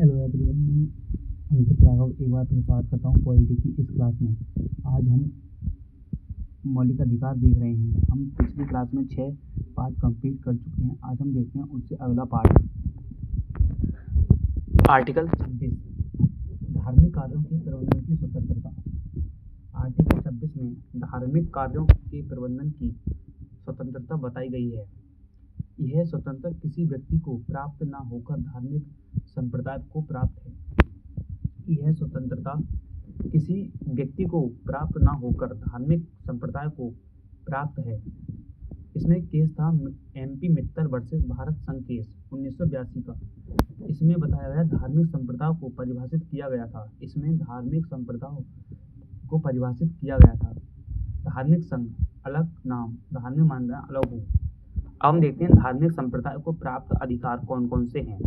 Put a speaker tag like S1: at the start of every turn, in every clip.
S1: Hello everyone, मैं अंकित राघव एक बार फिर स्वागत करता हूँ पॉलिटी की इस क्लास में। आज हम मौलिक अधिकार देख रहे हैं। हम पिछली क्लास में 6 पार्ट कंप्लीट कर चुके हैं। आज हम देखते हैं उससे अगला पार्ट, आर्टिकल 26, धार्मिक कार्यों के प्रबंधन की स्वतंत्रता। आर्टिकल 26 में धार्मिक कार्यों के प्रबंधन की स्वतंत्रता बताई गई है। यह स्वतंत्रता किसी व्यक्ति को प्राप्त न होकर धार्मिक संप्रदाय को प्राप्त है। यह स्वतंत्रता किसी व्यक्ति को प्राप्त न होकर धार्मिक संप्रदाय को प्राप्त है। इसमें केस था MP मित्तल वर्सेस भारत संघ केस 1982 का। इसमें बताया गया धार्मिक संप्रदाय को परिभाषित किया गया था। धार्मिक संघ अलग नाम, धार्मिक मान्यता अलग हो। अब हम देखते हैं धार्मिक संप्रदाय को प्राप्त अधिकार कौन कौन से हैं।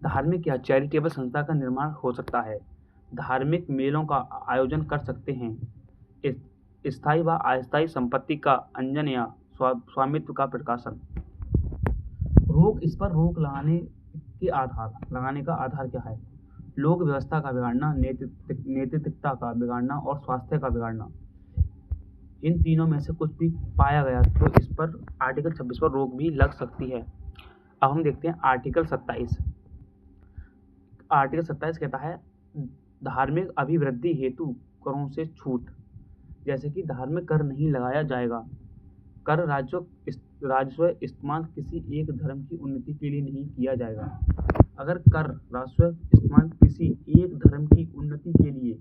S1: धार्मिक या चैरिटेबल संस्था का निर्माण हो सकता है। धार्मिक मेलों का आयोजन कर सकते हैं। स्थायी व अस्थायी संपत्ति का अंजन या स्वामित्व का प्रकाशन। इस पर रोक लगाने का आधार क्या है? लोक व्यवस्था का बिगाड़ना, नैतिकता का बिगाड़ना और स्वास्थ्य का बिगाड़ना। इन तीनों में से कुछ भी पाया गया तो इस पर आर्टिकल 26 पर रोक भी लग सकती है। अब हम देखते हैं आर्टिकल 27। आर्टिकल 27 कहता है धार्मिक अभिवृद्धि हेतु करों से छूट। जैसे कि धार्मिक कर नहीं लगाया जाएगा। कर राजस्व इस्तेमाल किसी एक धर्म की उन्नति के लिए नहीं किया जाएगा। अगर कर राजस्व इस्तेमाल किसी एक धर्म की उन्नति के लिए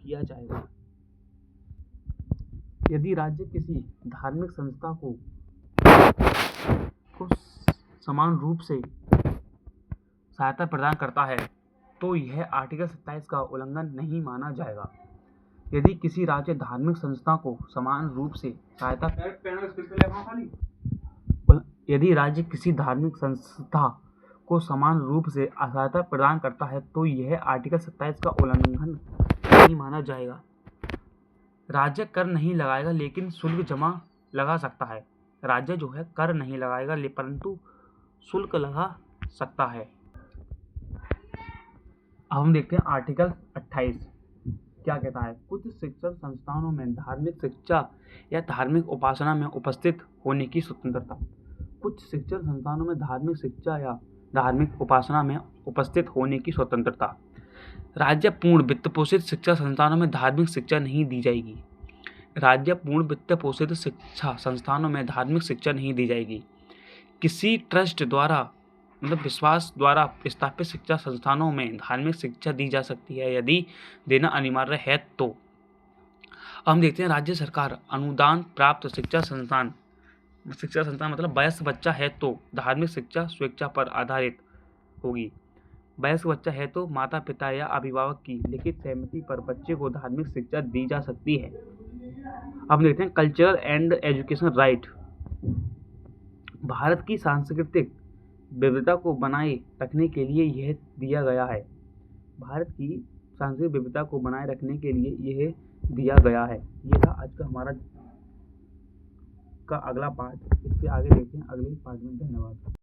S1: किया जाएगा, यदि राज्य किसी धार्मिक संस्था को समान रूप से सहायता प्रदान करता है तो यह आर्टिकल 27 का उल्लंघन नहीं माना जाएगा। यदि किसी राज्य धार्मिक संस्था को समान रूप से सहायता प्रदान करता है तो यह आर्टिकल 27 का उल्लंघन नहीं माना जाएगा। राज्य कर नहीं लगाएगा लेकिन शुल्क जमा लगा सकता है। राज्य जो है कर नहीं लगाएगा परंतु शुल्क लगा सकता है। अब हम देखते हैं आर्टिकल 28 क्या कहता है। कुछ शिक्षण संस्थानों में धार्मिक शिक्षा या धार्मिक उपासना में उपस्थित होने की स्वतंत्रता। कुछ शिक्षण संस्थानों में धार्मिक शिक्षा या धार्मिक उपासना में उपस्थित होने की स्वतंत्रता। राज्य पूर्ण वित्त पोषित शिक्षा संस्थानों में धार्मिक शिक्षा नहीं दी जाएगी। किसी ट्रस्ट द्वारा विश्वास द्वारा स्थापित शिक्षा संस्थानों में धार्मिक शिक्षा दी जा सकती है यदि देना अनिवार्य है तो। हम देखते हैं राज्य सरकार अनुदान प्राप्त शिक्षा संस्थान मतलब वयस्क बच्चा है तो धार्मिक शिक्षा स्वेच्छा पर आधारित होगी। वयस्क बच्चा है तो माता पिता या अभिभावक की लिखित सहमति पर बच्चे को धार्मिक शिक्षा दी जा सकती है। अब देखते हैं cultural and education right. Bharat की सांस्कृतिक विविधता को बनाए रखने के लिए यह दिया गया है। ये था आज का हमारा अगला पार्ट। इससे आगे देखते हैं अगले पार्ट में। धन्यवाद।